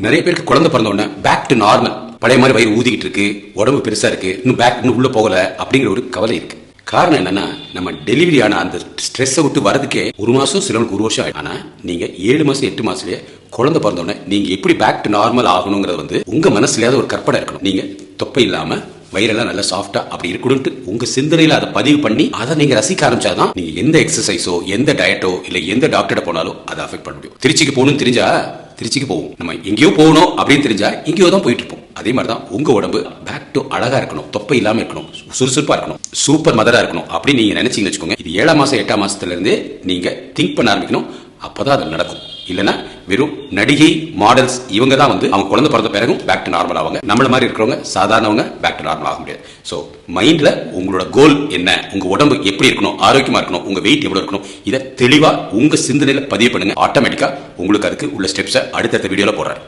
நிறைய பேருக்கு குழந்தை பிறந்த உடனே பேக் டு நார்மல், பழைய மாதிரி வயிறு ஊதிக்கிட்டு இருக்கு, உடம்பு பெருசா இருக்கு, இன்னும் உள்ள போகல அப்படிங்கிற ஒரு கவலை இருக்கு. காரணம் என்னன்னா, நம்ம டெலிவரி ஆன அந்த ஸ்ட்ரெஸ்ஸை விட்டு வரதுக்கே 1 மாசம், சிலருக்கு 1 வருஷம் ஆயிடும். ஆனா நீங்க 7 மாசம் 8 மாசத்துலயே குழந்தை பிறந்த உடனே நீங்க எப்படி பேக் டு நார்மல் ஆகணுங்கிறது உங்க மனசுலயாவது ஒரு கற்பனை இருக்கணும். நீங்க தொப்பை இல்லாம வயிறெல்லாம் நல்லா சாஃப்டா அப்படி இருக்கணும்ட்டு உங்க சிந்தனையில அதை பதிவு பண்ணி அதை நீங்க ரசிக்க ஆரம்பிச்சாதான் நீங்க எந்த எக்ஸசைஸோ எந்த டயட்டோ இல்ல எந்த டாக்டர்கிட்ட போனாலும் அதை அஃபெக்ட் பண்ண முடியும். திருச்சிக்கு போகணும்னு தெரிஞ்சா திருச்சிக்கு போவோம், நம்ம எங்கேயோ போகணும் அப்படின்னு தெரிஞ்சா எங்கேயோ தான் போயிட்டு இருப்போம். அதே மாதிரிதான் உங்க உடம்பு பேக் டு அழகா இருக்கணும், தொப்பை இல்லாம இருக்கணும், சுறுசுறுப்பா இருக்கணும், சூப்பர் மதரா இருக்கணும் அப்படின்னு நீங்க நினைச்சீங்கன்னு வச்சுக்கோங்க. இது 7ஆம் மாசம் 8ஆம் மாசத்துல இருந்தே நீங்க திங்க் பண்ண ஆரம்பிக்கணும். அப்பதான் அது நடக்கும். இல்லைன்னா வெறும் நடிகை மாடல்ஸ் இவங்க தான் அவங்க குழந்தை பிறந்த பிறகும் பேக் டு நார்மல் ஆவாங்க. நம்மள மாதிரி இருக்கிறவங்க சாதாரணவங்க பேக் டு நார்மல் ஆக முடியாது. ஸோ மைண்ட்ல உங்களோட கோல் என்ன, உங்க உடம்பு எப்படி இருக்கணும், ஆரோக்கியமா இருக்கணும், உங்க வெயிட் எவ்வளவு இருக்கணும், இதை தெளிவா உங்க சிந்தனையில பதிவு பண்ணுங்க. ஆட்டோமேட்டிக்கா உங்களுக்கு அதுக்கு உள்ள ஸ்டெப்ஸை அடுத்தடுத்த வீடியோல போடுறேன்.